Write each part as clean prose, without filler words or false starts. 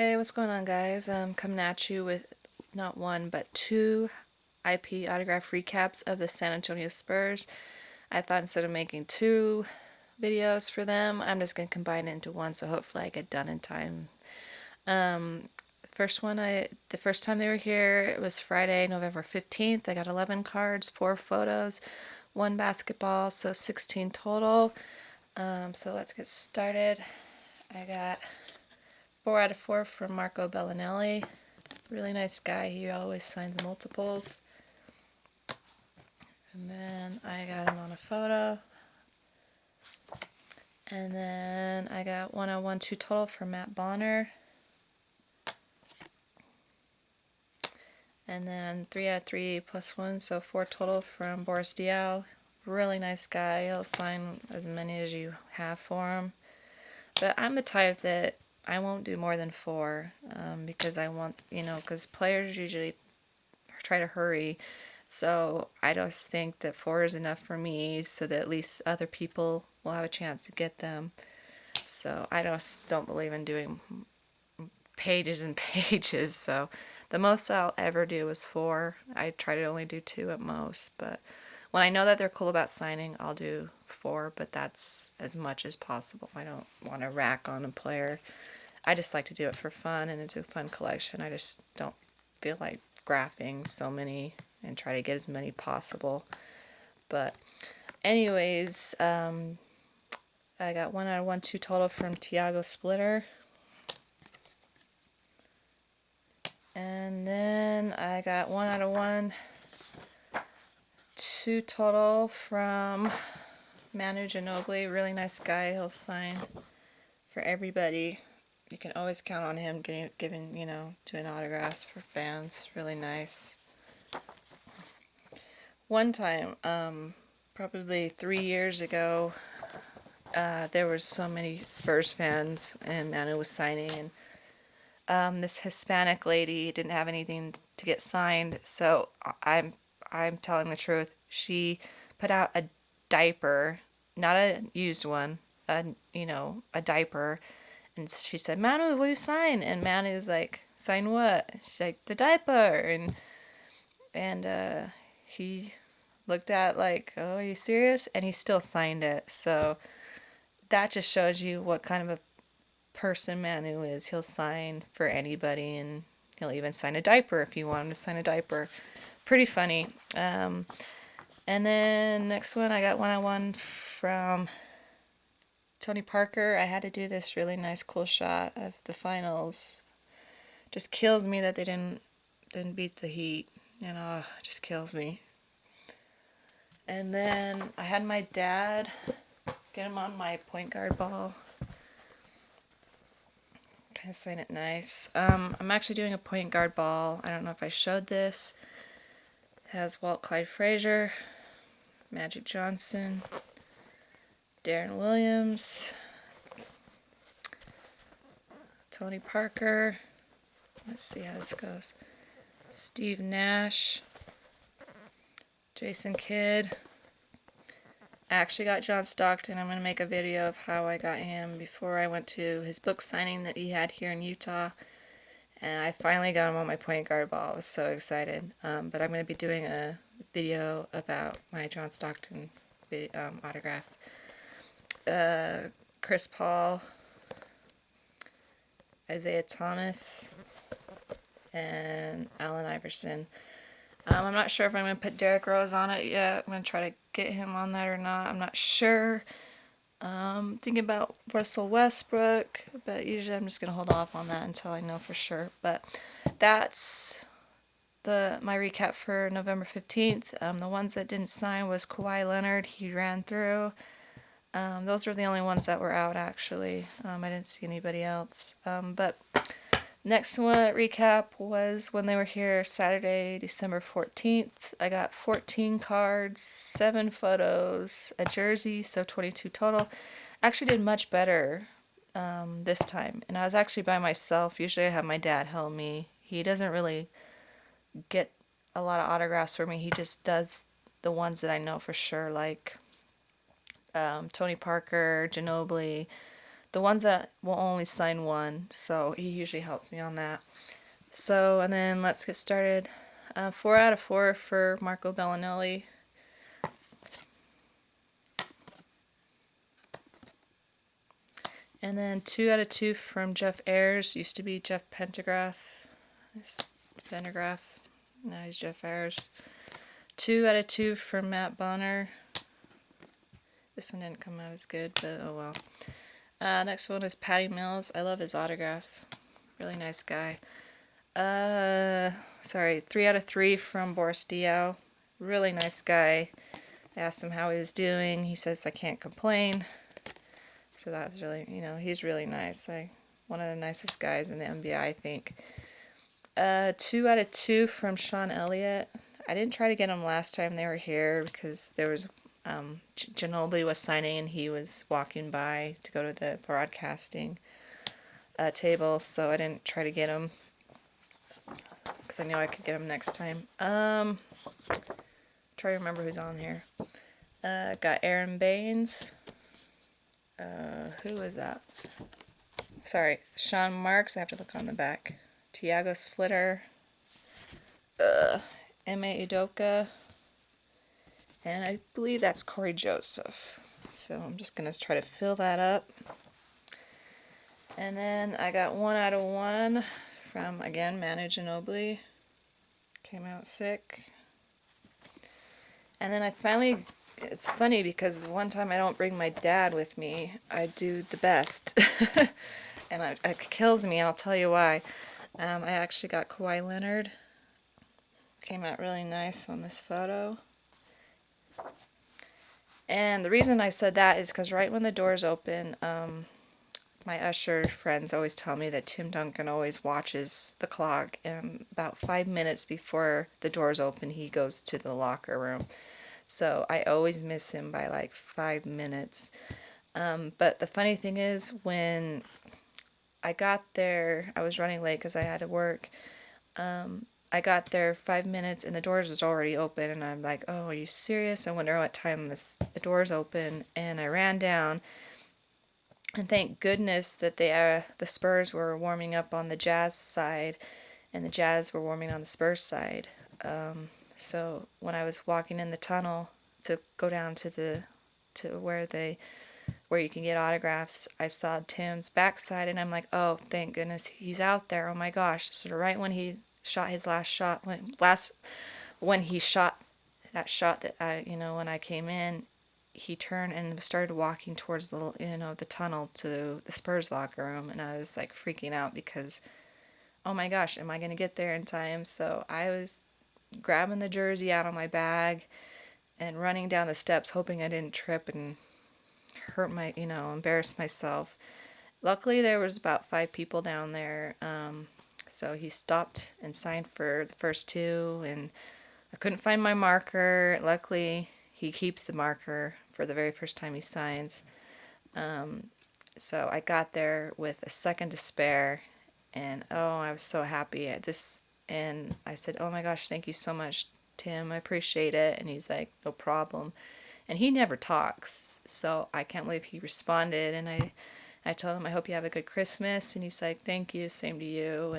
Hey, what's going on, guys? I'm coming at you with not one, but two IP autograph recaps of the San Antonio Spurs. I thought instead of making two videos for them, I'm just going to combine it into one, so hopefully I get done in time. The first time they were here, it was Friday, November 15th. I got 11 cards, 4 photos, 1 basketball, so 16 total. So let's get started. I got 4 out of 4 from Marco Bellinelli. Really nice guy. He always signs multiples. And then I got him on a photo. And then I got 1 out of 1, 2 total from Matt Bonner. And then 3 out of 3 plus 1, so 4 total from Boris Diaw. Really nice guy. He'll sign as many as you have for him. But I'm the type that I won't do more than 4 because I want, because players usually try to hurry. So I just think that 4 is enough for me so that at least other people will have a chance to get them. So I just don't believe in doing pages and pages. So the most I'll ever do is 4. I try to only do 2 at most. But when I know that they're cool about signing, I'll do 4. But that's as much as possible. I don't want to rack on a player. I just like to do it for fun, and it's a fun collection. I just don't feel like graphing so many and try to get as many possible. But anyways, I got 1 out of 1, 2 total from Tiago Splitter. And then I got 1 out of 1, 2 total from Manu Ginobili. Really nice guy. He'll sign for everybody. You can always count on him giving, doing autographs for fans. Really nice. One time, probably 3 years ago, there was so many Spurs fans, and Manu was signing, and this Hispanic lady didn't have anything to get signed, so I'm telling the truth. She put out a diaper, not a used one, a diaper, and she said, "Manu, will you sign?" And Manu's like, "Sign what?" She's like, "The diaper," and he looked at like, "Oh, are you serious?" And he still signed it. So that just shows you what kind of a person Manu is. He'll sign for anybody, and he'll even sign a diaper if you want him to sign a diaper. Pretty funny. And then next one, I got 1 out of 1 from Tony Parker. I had to do this really nice, cool shot of the finals. Just kills me that they didn't beat the Heat. It just kills me. And then I had my dad get him on my point guard ball. Kind of sign it nice. I'm actually doing a point guard ball. I don't know if I showed this. It has Walt Clyde Frazier, Magic Johnson, Darren Williams, Tony Parker. Let's see how this goes. Steve Nash, Jason Kidd. I actually got John Stockton. I'm going to make a video of how I got him before I went to his book signing that he had here in Utah. And I finally got him on my point guard ball. I was so excited. But I'm going to be doing a video about my John Stockton autograph. Chris Paul, Isaiah Thomas, and Allen Iverson. I'm not sure if I'm going to put Derrick Rose on it yet. I'm going to try to get him on that or not. I'm not sure. Thinking about Russell Westbrook, but usually I'm just going to hold off on that until I know for sure. But that's my recap for November 15th. The ones that didn't sign was Kawhi Leonard. He ran through. Those were the only ones that were out, actually. I didn't see anybody else. But next one recap was when they were here Saturday, December 14th. I got 14 cards, 7 photos, a jersey, so 22 total. Actually did much better this time. And I was actually by myself. Usually I have my dad help me. He doesn't really get a lot of autographs for me. He just does the ones that I know for sure, like Tony Parker, Ginobili, the ones that will only sign one, so he usually helps me on that. So, and then let's get started. 4 out of 4 for Marco Bellinelli. And then 2 out of 2 from Jeff Ayers. Used to be Jeff Pentagraph. Pentagraph. Now he's Jeff Ayers. 2 out of 2 from Matt Bonner. This one didn't come out as good, but oh well. Next one is Patty Mills. I love his autograph. Really nice guy. 3 out of 3 from Boris Diaw. Really nice guy. I asked him how he was doing. He says, I can't complain. So that was really, he's really nice. One of the nicest guys in the NBA, I think. 2 out of 2 from Sean Elliott. I didn't try to get him last time they were here because there was, Ginobili was signing and he was walking by to go to the broadcasting table, so I didn't try to get him because I knew I could get him next time. Try to remember who's on here. Got Aaron Baines. Who is that? Sorry, Sean Marks. I have to look on the back. Tiago Splitter. M.A. Udoka. And I believe that's Corey Joseph. So I'm just going to try to fill that up. And then I got 1 out of 1 from, again, Manu Ginobili. Came out sick. And then I finally, it's funny because the one time I don't bring my dad with me, I do the best. And it kills me, and I'll tell you why. I actually got Kawhi Leonard. Came out really nice on this photo. And the reason I said that is because right when the doors open, my usher friends always tell me that Tim Duncan always watches the clock, and about 5 minutes before the doors open, he goes to the locker room. So I always miss him by like 5 minutes. But the funny thing is, when I got there, I was running late because I had to work. I got there 5 minutes and the doors was already open, and I'm like, oh, are you serious? I wonder what time the doors open. And I ran down, and thank goodness that the Spurs were warming up on the Jazz side, and the Jazz were warming on the Spurs side. So when I was walking in the tunnel to go down to where you can get autographs, I saw Tim's backside, and I'm like, oh, thank goodness he's out there. Oh my gosh. So right when he shot his last shot, when he shot that shot that when I came in, he turned and started walking towards the tunnel to the Spurs locker room, and I was like freaking out because, oh my gosh, am I going to get there in time? So I was grabbing the jersey out of my bag and running down the steps, hoping I didn't trip and hurt embarrass myself. Luckily, there was about 5 people down there, so he stopped and signed for the first 2, and I couldn't find my marker. Luckily, he keeps the marker for the very first time he signs. So I got there with a second to spare, and oh, I was so happy at this. And I said, oh my gosh, thank you so much, Tim. I appreciate it. And he's like, no problem. And he never talks, so I can't believe he responded. And I told him, I hope you have a good Christmas. And he's like, thank you, same to you.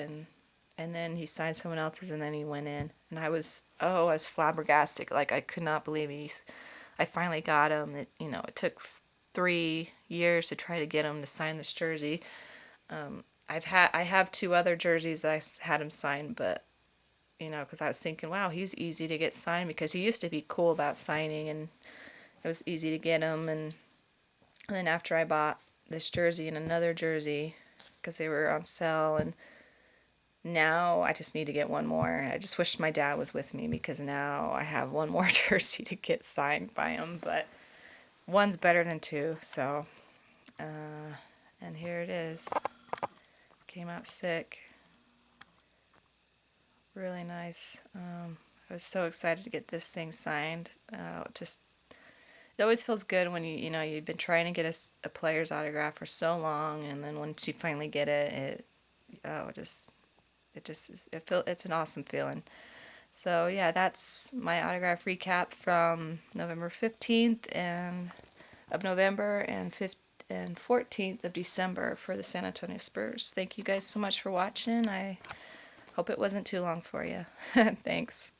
And then he signed someone else's, and then he went in. And I was flabbergasted. Like, I could not believe I finally got him. It took 3 years to try to get him to sign this jersey. I have 2 other jerseys that I had him sign, but because I was thinking, wow, he's easy to get signed, because he used to be cool about signing, and it was easy to get him. And then after I bought this jersey and another jersey, because they were on sale, and now I just need to get one more. I just wish my dad was with me, because now I have one more jersey to get signed by him, but one's better than 2, so, and here it is. Came out sick. Really nice. I was so excited to get this thing signed. It always feels good when you've been trying to get a player's autograph for so long, and then once you finally get it, it's an awesome feeling. So yeah, that's my autograph recap from November 15th of November and and 14th of December for the San Antonio Spurs. Thank you guys so much for watching. I hope it wasn't too long for you. Thanks.